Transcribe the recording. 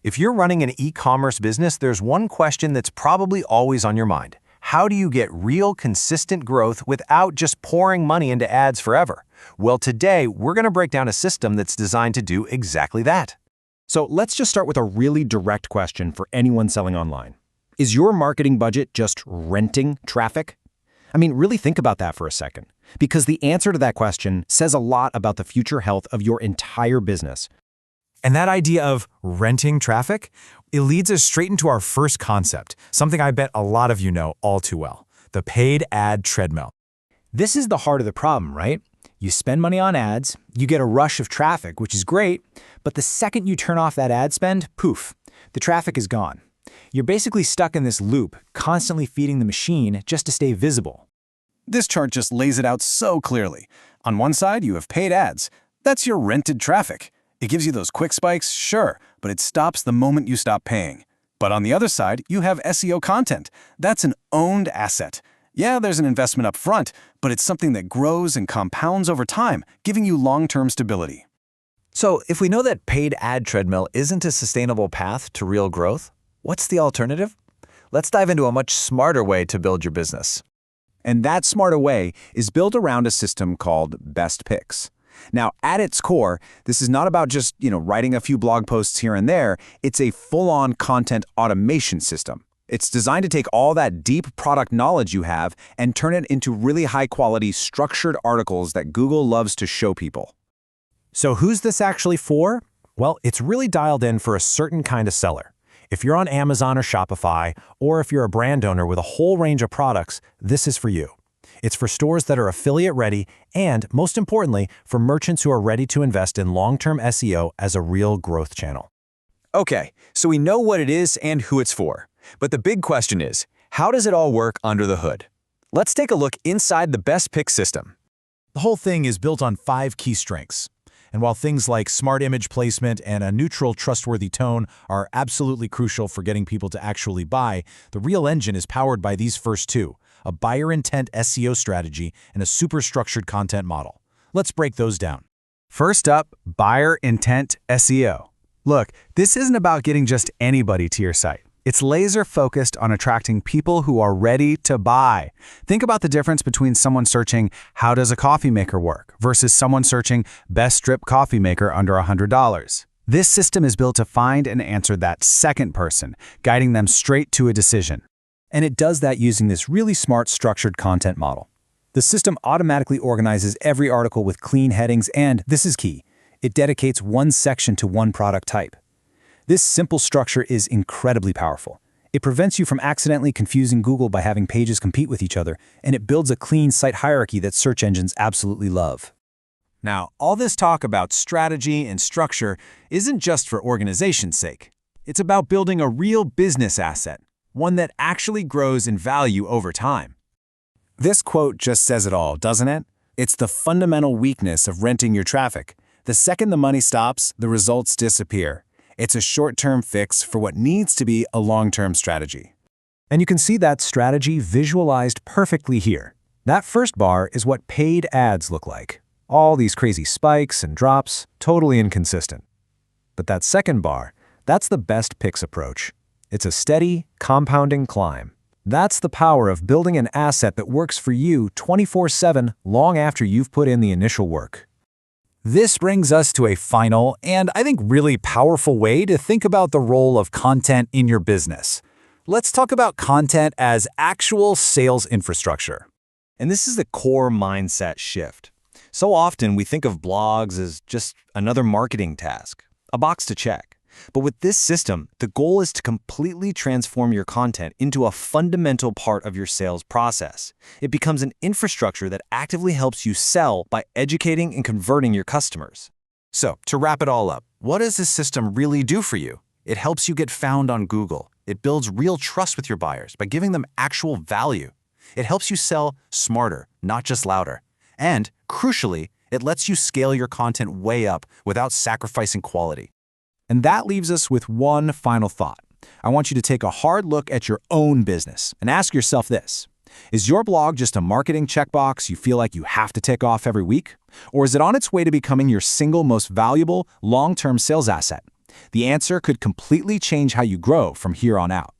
If you're running an e-commerce business, there's one question that's probably always on your mind. How do you get real, consistent growth without just pouring money into ads forever? Well, today, we're going to break down a system that's designed to do exactly that. So let's just start with a really direct question for anyone selling online. Is your marketing budget just renting traffic? I mean, really think about that for a second, because the answer to that question says a lot about the future health of your entire business. And that idea of renting traffic, it leads us straight into our first concept, something I bet a lot of you know all too well, the paid ad treadmill. This is the heart of the problem, right? You spend money on ads, you get a rush of traffic, which is great, but the second you turn off that ad spend, poof, the traffic is gone. You're basically stuck in this loop, constantly feeding the machine just to stay visible. This chart just lays it out so clearly. On one side, you have paid ads. That's your rented traffic. It gives you those quick spikes, sure, but it stops the moment you stop paying. But on the other side, you have SEO content. That's an owned asset. Yeah, there's an investment up front, but it's something that grows and compounds over time, giving you long-term stability. So, if we know that paid ad treadmill isn't a sustainable path to real growth, what's the alternative? Let's dive into a much smarter way to build your business. And that smarter way is built around a system called Best Picks. Now, at its core, this is not about just, writing a few blog posts here and there. It's a full-on content automation system. It's designed to take all that deep product knowledge you have and turn it into really high-quality, structured articles that Google loves to show people. So who's this actually for? Well, it's really dialed in for a certain kind of seller. If you're on Amazon or Shopify, or if you're a brand owner with a whole range of products, this is for you. It's for stores that are affiliate-ready and, most importantly, for merchants who are ready to invest in long-term SEO as a real growth channel. Okay, so we know what it is and who it's for. But the big question is, how does it all work under the hood? Let's take a look inside the Best Pick system. The whole thing is built on 5 key strengths. And while things like smart image placement and a neutral, trustworthy tone are absolutely crucial for getting people to actually buy, the real engine is powered by these first 2, a buyer intent SEO strategy and a super structured content model. Let's break those down. First up, buyer intent SEO. Look, this isn't about getting just anybody to your site. It's laser-focused on attracting people who are ready to buy. Think about the difference between someone searching, "How does a coffee maker work?" versus someone searching, "Best drip coffee maker under $100." This system is built to find and answer that second person, guiding them straight to a decision. And it does that using this really smart structured content model. The system automatically organizes every article with clean headings and, this is key, it dedicates one section to one product type. This simple structure is incredibly powerful. It prevents you from accidentally confusing Google by having pages compete with each other, and it builds a clean site hierarchy that search engines absolutely love. Now, all this talk about strategy and structure isn't just for organization's sake. It's about building a real business asset, one that actually grows in value over time. This quote just says it all, doesn't it? It's the fundamental weakness of renting your traffic. The second the money stops, the results disappear. It's a short-term fix for what needs to be a long-term strategy. And you can see that strategy visualized perfectly here. That first bar is what paid ads look like. All these crazy spikes and drops, totally inconsistent. But that second bar, that's the Best Picks approach. It's a steady, compounding climb. That's the power of building an asset that works for you 24/7 long after you've put in the initial work. This brings us to a final and I think really powerful way to think about the role of content in your business. Let's talk about content as actual sales infrastructure. And this is the core mindset shift. So often we think of blogs as just another marketing task, a box to check. But with this system, the goal is to completely transform your content into a fundamental part of your sales process. It becomes an infrastructure that actively helps you sell by educating and converting your customers. So, to wrap it all up, what does this system really do for you? It helps you get found on Google. It builds real trust with your buyers by giving them actual value. It helps you sell smarter, not just louder. And, crucially, it lets you scale your content way up without sacrificing quality. And that leaves us with one final thought. I want you to take a hard look at your own business and ask yourself this. Is your blog just a marketing checkbox you feel like you have to tick off every week? Or is it on its way to becoming your single most valuable long-term sales asset? The answer could completely change how you grow from here on out.